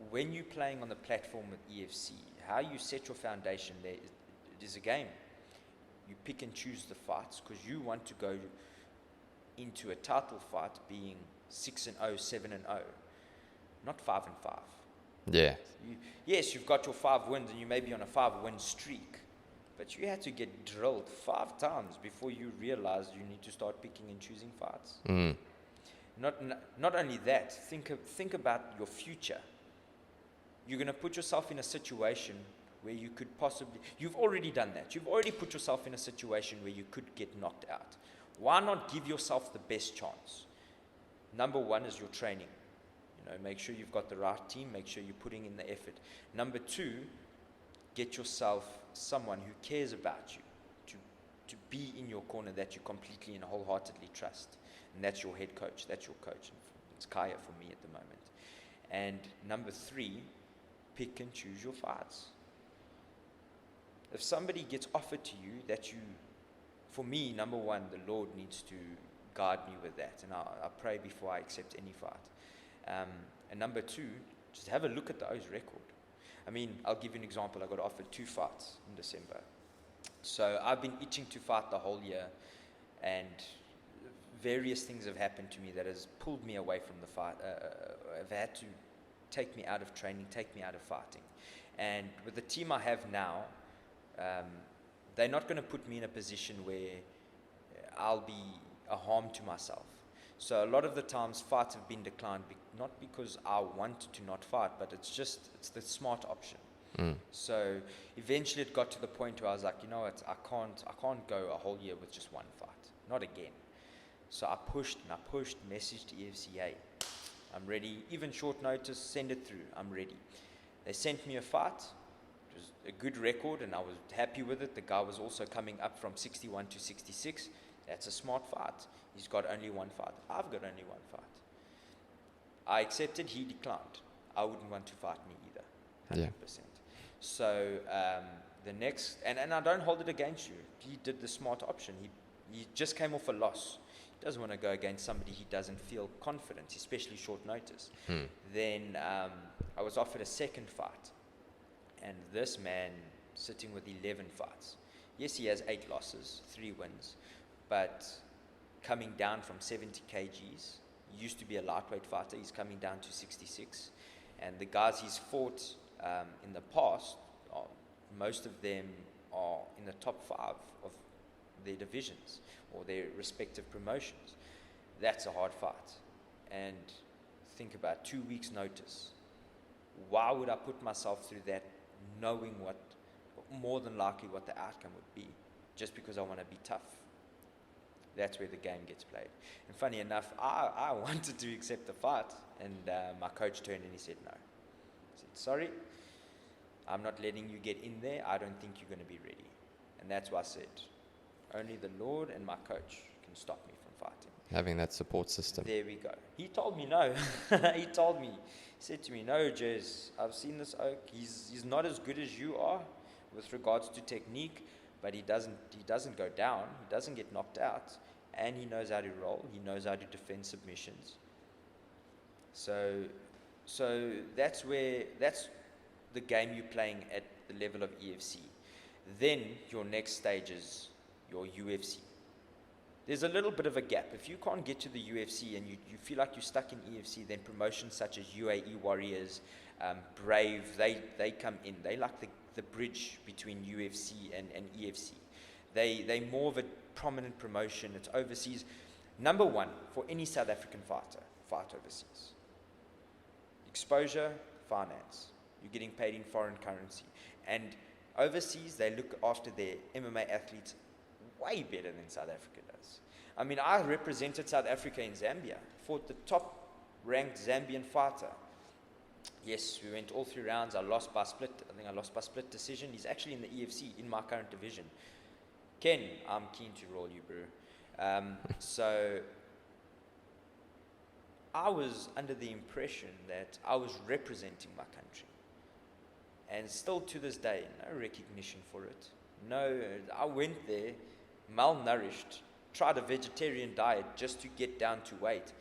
Speaker 2: when you're playing on the platform with EFC, how you set your foundation there, it is a game. You pick and choose the fights because you want to go into a title fight being 6-0, 7-0, not 5-5.
Speaker 1: Yeah.
Speaker 2: Yes, you've got your 5 wins and you may be on a 5-win streak, but you had to get drilled 5 times before you realize you need to start picking and choosing fights. Not only that, think about your future. You're going to put yourself in a situation where you could possibly, you've already done that. You've already put yourself in a situation where you could get knocked out. Why not give yourself the best chance? Number one is your training. Make sure you've got the right team. Make sure you're putting in the effort. Number 2, get yourself someone who cares about you, to be in your corner, that you completely and wholeheartedly trust. And that's your head coach. That's your coach. It's Kaya for me at the moment. And number 3, pick and choose your fights. If somebody gets offered to you for me, number 1, the Lord needs to guide me with that. And I pray before I accept any fight. And number 2, just have a look at the O's record. I'll give you an example. I got offered 2 fights in December. So I've been itching to fight the whole year, and various things have happened to me that has pulled me away from the fight. Have had to take me out of training, take me out of fighting. And with the team I have now, they're not going to put me in a position where I'll be a harm to myself. So a lot of the times fights have been declined, not because I wanted to not fight, but it's the smart option. So eventually it got to the point where I was like, you know what, I can't go a whole year with just 1 fight, not again. So I pushed, messaged EFCA, I'm ready, even short notice, send it through, I'm ready. They sent me a fight. It was a good record and I was happy with it. The guy was also coming up from 61 to 66. That's a smart fight. He's got only 1 fight. I've got only 1 fight. I accepted, he declined. I wouldn't want to fight me either, 100%. Yeah. So the next, and I don't hold it against you. He did the smart option. He just came off a loss. He doesn't want to go against somebody he doesn't feel confident, especially short notice. Then I was offered a second fight. And this man sitting with 11 fights. Yes, he has 8 losses, 3 wins, but coming down from 70 kgs. He used to be a lightweight fighter. He's coming down to 66. And the guys he's fought in the past, most of them are in the top 5 of their divisions or their respective promotions. That's a hard fight. And think about 2 weeks' notice. Why would I put myself through that, knowing more than likely what the outcome would be, just because I want to be tough? That's where the game gets played. And funny enough, I wanted to accept the fight, and my coach turned and he said no. He said, sorry, I'm not letting you get in there. I don't think you're going to be ready. And that's why I said, only the Lord and my coach can stop me from fighting.
Speaker 1: Having that support system.
Speaker 2: There we go. He told me no. He told me, he said to me, no, Jez, I've seen this oak. He's not as good as you are with regards to technique, but he doesn't go down. He doesn't get knocked out. And he knows how to roll. He knows how to defend submissions. So that's the game you're playing at the level of EFC. Then your next stage is your UFC. There's a little bit of a gap. If you can't get to the UFC and you feel like you're stuck in EFC, then promotions such as UAE Warriors, Brave, they come in. They like the bridge between UFC and EFC. They're more of a prominent promotion. It's overseas. Number one for any South African fighter, fight overseas. Exposure, finance. You're getting paid in foreign currency. And overseas, they look after their MMA athletes way better than South Africa does. I mean, I represented South Africa in Zambia, fought the top-ranked Zambian fighter. Yes, we went all 3 rounds. I lost by split. I think I lost by split decision. He's actually in the EFC, in my current division. Ken, I'm keen to roll you, bro. So I was under the impression that I was representing my country. And still to this day, no recognition for it. No, I went there malnourished, tried a vegetarian diet just to get down to weight.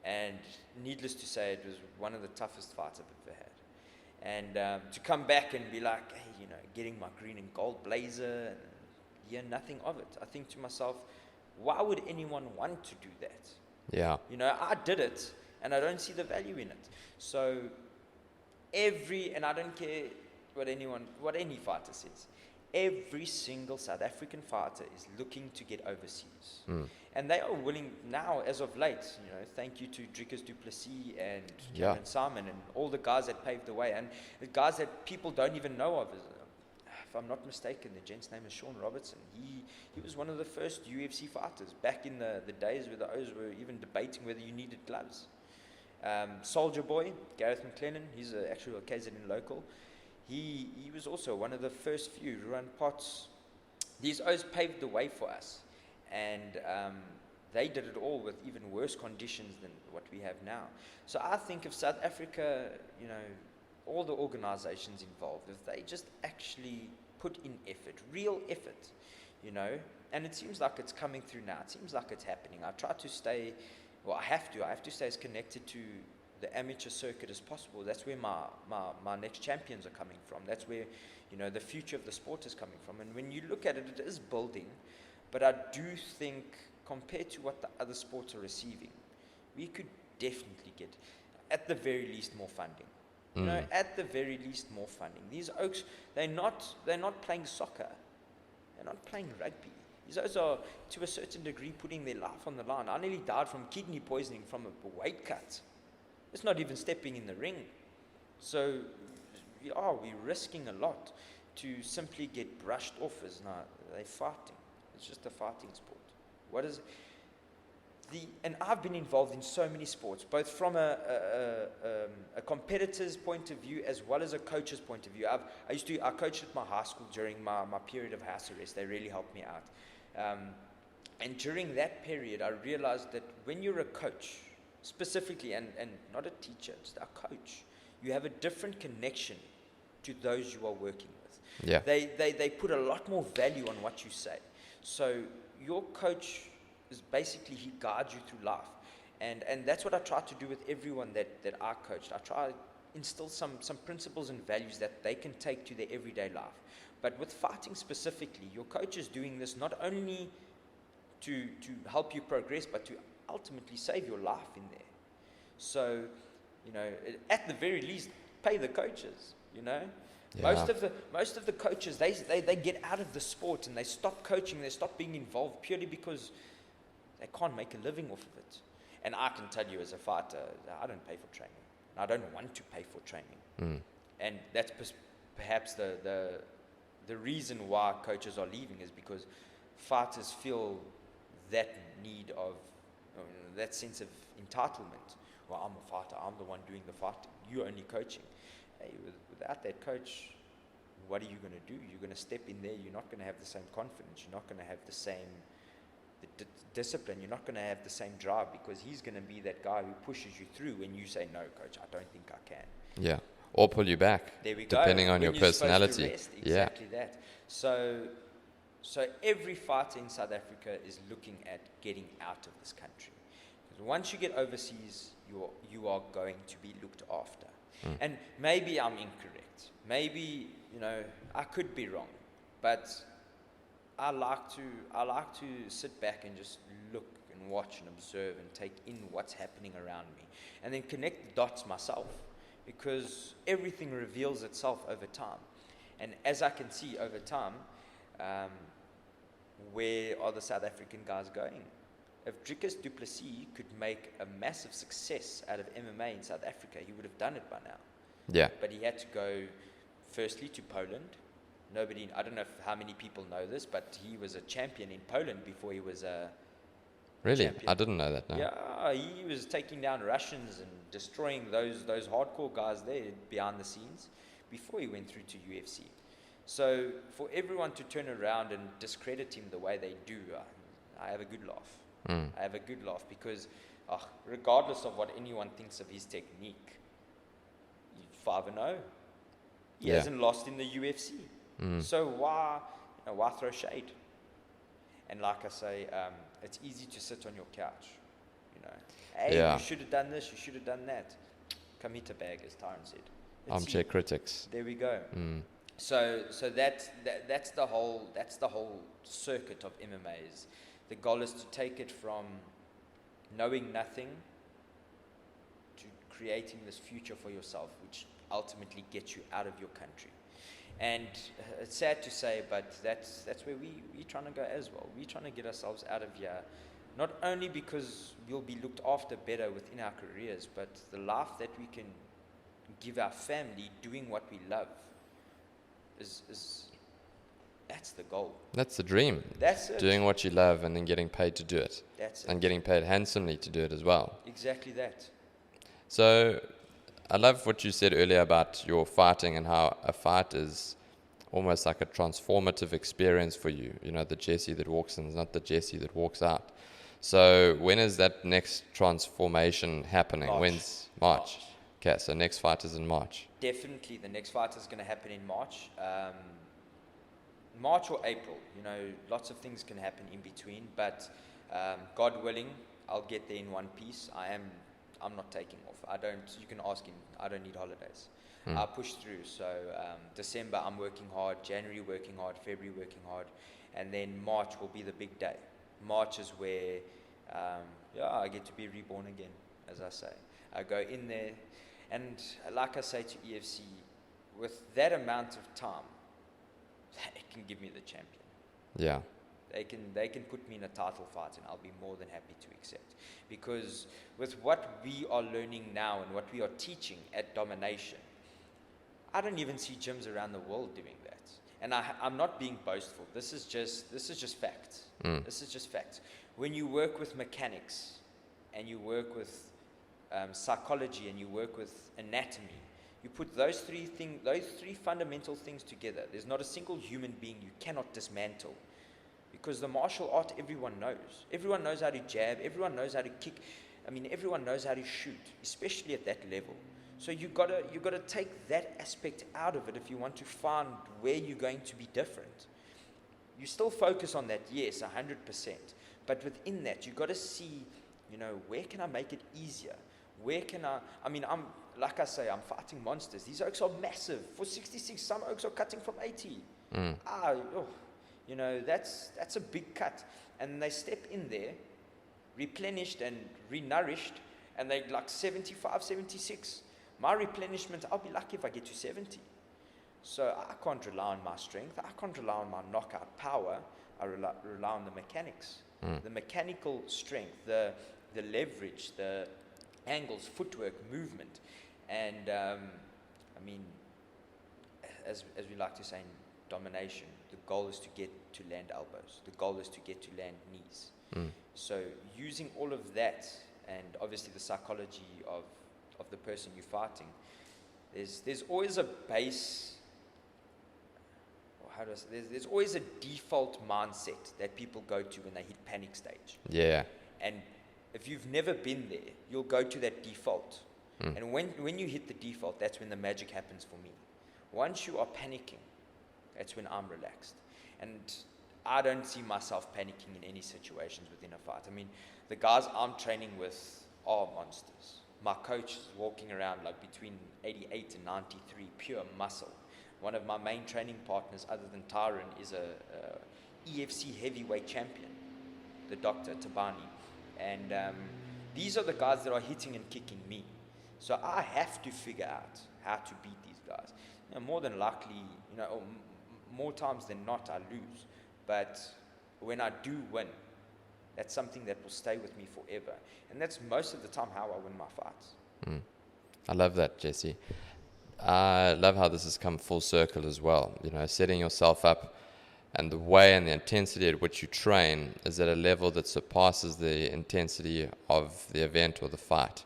Speaker 2: And needless to say, it was one of the toughest fights I've ever had. And to come back and be like, hey, getting my green and gold blazer, and hear nothing of it. I think to myself, why would anyone want to do that?
Speaker 1: Yeah.
Speaker 2: I did it, and I don't see the value in it. So and I don't care what any fighter says, every single South African fighter is looking to get overseas. And they are willing now, as of late, thank you to Dricus du Plessis and Cameron Simon and all the guys that paved the way, and the guys that people don't even know of. If I'm not mistaken, the gent's name is Sean Robertson. He was one of the first UFC fighters back in the days where the O's were even debating whether you needed gloves. Soldier Boy, Gareth McLennan, he's an actual KZN local. He was also one of the first few to run pots. These O's paved the way for us. And they did it all with even worse conditions than what we have now. So I think if South Africa, all the organizations involved, if they just actually put in effort, real effort, and it seems like it's coming through now. It seems like it's happening. I try to stay, I have to stay as connected to the amateur circuit as possible. That's where my next champions are coming from. That's where, the future of the sport is coming from. And when you look at it, it is building. But I do think, compared to what the other sports are receiving, we could definitely get, at the very least, more funding. At the very least, more funding. These Oaks, they're not playing soccer. They're not playing rugby. These Oaks are, to a certain degree, putting their life on the line. I nearly died from kidney poisoning from a weight cut. It's not even stepping in the ring. So, we're risking a lot to simply get brushed off as now they're fighting. It's just a fighting sport. What is and I've been involved in so many sports, both from a competitor's point of view as well as a coach's point of view. I coached at my high school during my period of house arrest. They really helped me out. And during that period, I realized that when you're a coach, specifically, and not a teacher, just a coach, you have a different connection to those you are working with.
Speaker 1: Yeah.
Speaker 2: They put a lot more value on what you say. So your coach is basically, he guides you through life. And that's what I try to do with everyone that I coached. I try to instill some principles and values that they can take to their everyday life. But with fighting specifically, your coach is doing this not only to help you progress, but to ultimately save your life in there. So, at the very least, pay the coaches, Yeah. Most of the coaches, they get out of the sport and they stop coaching, they stop being involved purely because they can't make a living off of it. And I can tell you as a fighter, I don't pay for training. I don't want to pay for training. And that's perhaps the reason why coaches are leaving, is because fighters feel that need of, that sense of entitlement. Well, I'm a fighter. I'm the one doing the fighting. You're only coaching. Hey, without that coach, what are you going to do? You're going to step in there. You're not going to have the same confidence. You're not going to have the same discipline. You're not going to have the same drive, because he's going to be that guy who pushes you through when you say, no, coach, I don't think I can.
Speaker 1: Yeah. Or pull you back.
Speaker 2: There we go.
Speaker 1: Depending on
Speaker 2: when
Speaker 1: your personality.
Speaker 2: Exactly that. So every fighter in South Africa is looking at getting out of this country. Because once you get overseas, you are going to be looked after. And maybe I'm incorrect. Maybe, I could be wrong. But I like to sit back and just look and watch and observe and take in what's happening around me, and then connect the dots myself, because everything reveals itself over time. And as I can see over time, where are the South African guys going? If Dricus du Plessis could make a massive success out of MMA in South Africa, he would have done it by now.
Speaker 1: Yeah.
Speaker 2: But he had to go firstly to Poland. I don't know how many people know this, but he was a champion in Poland before he was a
Speaker 1: Really?
Speaker 2: champion.
Speaker 1: I didn't know that, no.
Speaker 2: Yeah, he was taking down Russians and destroying those hardcore guys there behind the scenes before he went through to UFC. So for everyone to turn around and discredit him the way they do, I have a good laugh. I have a good laugh, because regardless of what anyone thinks of his technique, he's 5-0. He hasn't lost in the UFC. So why throw shade? And like I say, it's easy to sit on your couch. Hey, you should have done this, you should have done that. Come eat a bag, as Tyron said.
Speaker 1: Armchair critics.
Speaker 2: There we go. So that's the whole circuit of MMAs. The goal is to take it from knowing nothing to creating this future for yourself, which ultimately gets you out of your country. And it's sad to say, but that's where we're trying to go as well. We're trying to get ourselves out of here, not only because we'll be looked after better within our careers, but the life that we can give our family doing what we love is that's the goal.
Speaker 1: That's the dream.
Speaker 2: That's it.
Speaker 1: Doing what you love and then getting paid to do it.
Speaker 2: That's it.
Speaker 1: And getting paid handsomely to do it as well.
Speaker 2: Exactly that.
Speaker 1: So I love what you said earlier about your fighting and how a fight is almost like a transformative experience for you. The Jesse that walks in is not the Jesse that walks out. So when is that next transformation happening? When's March? Okay, so next fight is in March.
Speaker 2: Definitely, the next fight is going to happen in March. March or April. Lots of things can happen in between, but God willing, I'll get there in one piece. I'm not taking off. You can ask him, I don't need holidays. I push through. So December I'm working hard, January working hard, February working hard, and then March will be the big day. March is where I get to be reborn again, as I say. I go in there, and like I say to EFC, with that amount of time, it can give me the champion.
Speaker 1: Yeah.
Speaker 2: They can put me in a title fight, and I'll be more than happy to accept. Because with what we are learning now and what we are teaching at Domination, I don't even see gyms around the world doing that. And I'm not being boastful. This is just facts. This is just facts. When you work with mechanics, and you work with psychology, and you work with anatomy, you put those three fundamental things together. There's not a single human being you cannot dismantle. Because the martial art, everyone knows. Everyone knows how to jab. Everyone knows how to kick. Everyone knows how to shoot, especially at that level. So you gotta take that aspect out of it if you want to find where you're going to be different. You still focus on that, yes, 100%. But within that, you got to see, where can I make it easier? Where can I'm like I say, I'm fighting monsters. These oaks are massive. For 66, some oaks are cutting from 80. That's a big cut. And they step in there, replenished and renourished, and they're like 75, 76. My replenishment, I'll be lucky if I get to 70. So I can't rely on my strength. I can't rely on my knockout power. I rely on the mechanics. The mechanical strength, the leverage, the angles, footwork, movement. And, as we like to say in Domination, the goal is to get to land elbows. The goal is to get to land knees. So using all of that, and obviously the psychology of the person you're fighting, there's always a base, or how do I say, there's always a default mindset that people go to when they hit panic stage.
Speaker 1: Yeah.
Speaker 2: And if you've never been there, you'll go to that default. And when you hit the default, that's when the magic happens for me. Once you are panicking, that's when I'm relaxed. And I don't see myself panicking in any situations within a fight. I mean, the guys I'm training with are monsters. My coach is walking around like between 88 and 93, pure muscle. One of my main training partners, other than Tyron, is a EFC heavyweight champion, the Dr. Tabani. And these are the guys that are hitting and kicking me. So I have to figure out how to beat these guys. More than likely, or more times than not, I lose. But when I do win, that's something that will stay with me forever. And that's most of the time how I win my fights.
Speaker 1: I love that, Jesse. I love how this has come full circle as well. Setting yourself up, and the way and the intensity at which you train is at a level that surpasses the intensity of the event or the fight.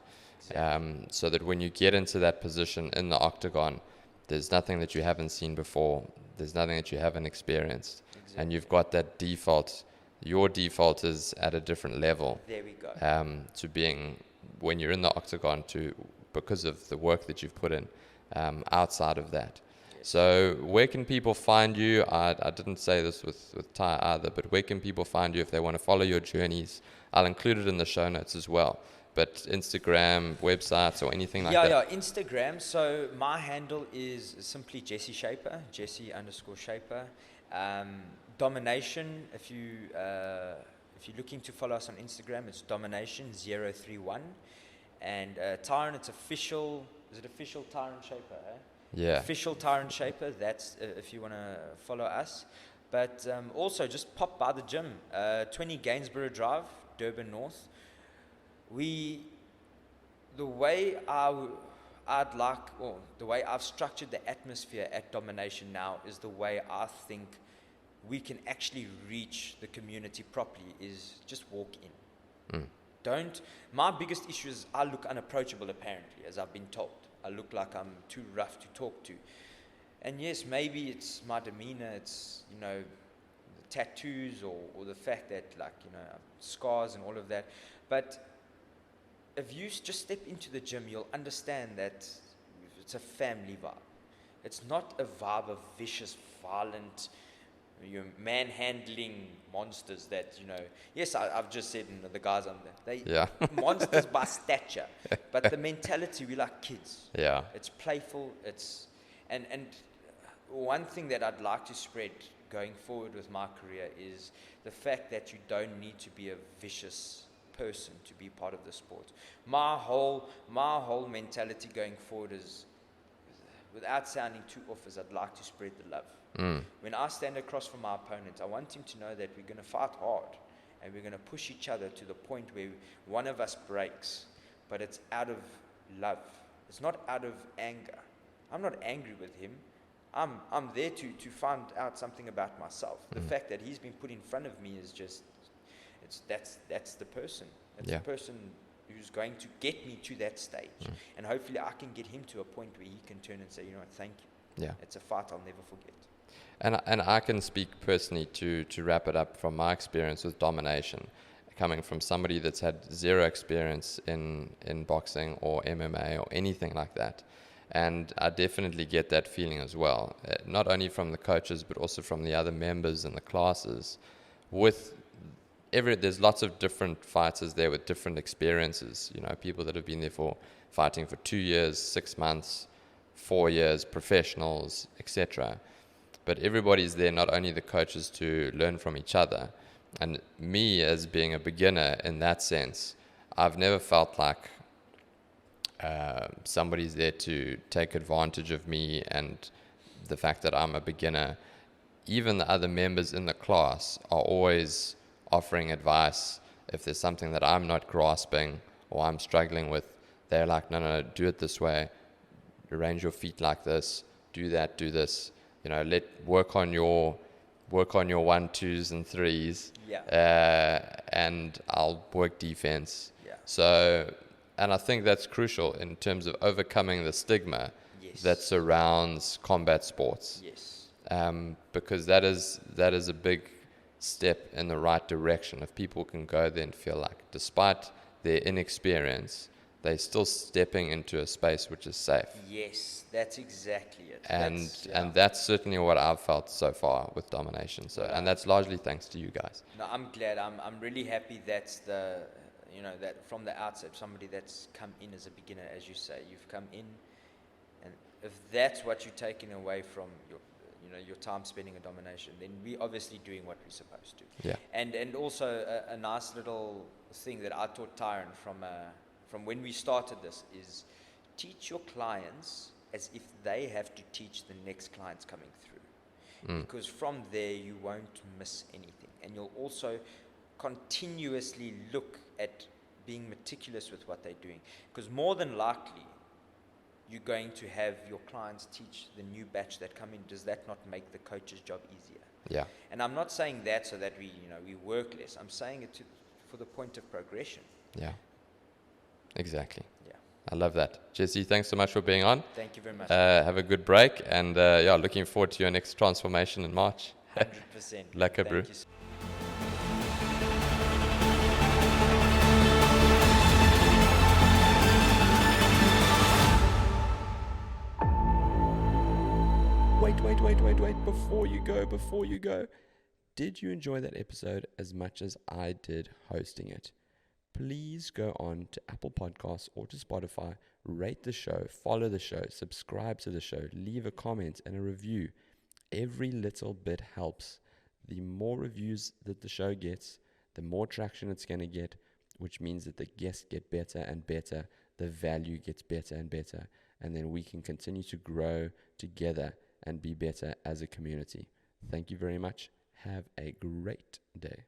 Speaker 1: So that when you get into that position in the octagon, there's nothing that you haven't seen before. There's nothing that you haven't experienced. Exactly. And you've got that default. Your default is at a different level.
Speaker 2: There we go.
Speaker 1: To being, when you're in the octagon, because of the work that you've put in outside of that. Yes. So where can people find you? I didn't say this with Ty either, but where can people find you if they want to follow your journeys? I'll include it in the show notes as well. But Instagram, websites, or anything like that?
Speaker 2: Yeah, Instagram. So my handle is simply Jesse Schaper, Jesse_Schaper. Domination, if you're looking to follow us on Instagram, it's Domination031. And Tyron, it's official. Is it official Tyron Schaper?
Speaker 1: Yeah.
Speaker 2: Official Tyron Schaper. That's if you want to follow us. But also just pop by the gym, 20 Gainsborough Drive, Durban North. The way I've structured the atmosphere at Domination now is the way I think we can actually reach the community properly is just walk in. My biggest issue is I look unapproachable apparently, as I've been told. I look like I'm too rough to talk to. And yes, maybe it's my demeanor, it's, the tattoos or the fact that scars and all of that. But if you just step into the gym, you'll understand that it's a family vibe. It's not a vibe of vicious, violent, manhandling monsters that, yes, I've just said, the guys on there, monsters by stature. But the mentality, we like kids.
Speaker 1: Yeah.
Speaker 2: It's playful. And one thing that I'd like to spread going forward with my career is the fact that you don't need to be a vicious person to be part of the sport. My whole mentality going forward is, without sounding too off, is I'd like to spread the love. When I stand across from my opponent, I want him to know that we're going to fight hard and we're going to push each other to the point where one of us breaks, but it's out of love. It's not out of anger. I'm not angry with him. I'm there to find out something about myself. The fact that he's been put in front of me is just, that's the person. It's the person who's going to get me to that stage. And hopefully I can get him to a point where he can turn and say, thank you.
Speaker 1: Yeah.
Speaker 2: It's a fight I'll never forget.
Speaker 1: And I can speak personally to wrap it up from my experience with Domination, coming from somebody that's had zero experience in boxing or MMA or anything like that. And I definitely get that feeling as well, not only from the coaches, but also from the other members in the classes. There's lots of different fighters there with different experiences. People that have been there for fighting for 2 years, 6 months, 4 years, professionals, etc. But everybody's there, not only the coaches, to learn from each other. And me, as being a beginner in that sense, I've never felt like somebody's there to take advantage of me and the fact that I'm a beginner. Even the other members in the class are always offering advice. If there's something that I'm not grasping or I'm struggling with, they're like, no, do it this way. Arrange your feet like this. Do that, do this. Work on your work on your 1, 2s, and 3s, and I'll work defense.
Speaker 2: Yeah.
Speaker 1: So, and I think that's crucial in terms of overcoming the stigma that surrounds combat sports.
Speaker 2: Yes.
Speaker 1: Because that is a big step in the right direction. If people can go there and feel like, despite their inexperience, they're still stepping into a space which is safe.
Speaker 2: Yes, that's exactly it.
Speaker 1: And that's certainly what I've felt so far with domination. So, and that's largely thanks to you guys.
Speaker 2: No, I'm glad. I'm really happy that's that from the outset, somebody that's come in as a beginner, as you say, you've come in, and if that's what you're taking away from your time spending in domination, then we're obviously doing what we're supposed to.
Speaker 1: Yeah.
Speaker 2: And also a nice little thing that I taught Tyron from when we started this is teach your clients as if they have to teach the next clients coming through. Because from there you won't miss anything. And you'll also continuously look at being meticulous with what they're doing. Because more than likely, you're going to have your clients teach the new batch that come in. Does that not make the coach's job easier?
Speaker 1: Yeah.
Speaker 2: And I'm not saying that so that we work less. I'm saying it for the point of progression.
Speaker 1: Yeah. Exactly.
Speaker 2: Yeah.
Speaker 1: I love that. Jesse, thanks so much for being on.
Speaker 2: Thank you very much.
Speaker 1: Have a good break, and looking forward to your next transformation in March.
Speaker 2: 100%.
Speaker 1: Lekker, bro.
Speaker 2: Thank you so
Speaker 1: Wait, before you go. Did you enjoy that episode as much as I did hosting it? Please go on to Apple Podcasts or to Spotify, rate the show, follow the show, subscribe to the show, leave a comment and a review. Every little bit helps. The more reviews that the show gets, the more traction it's going to get, which means that the guests get better and better, the value gets better and better, and then we can continue to grow together and be better as a community. Thank you very much. Have a great day.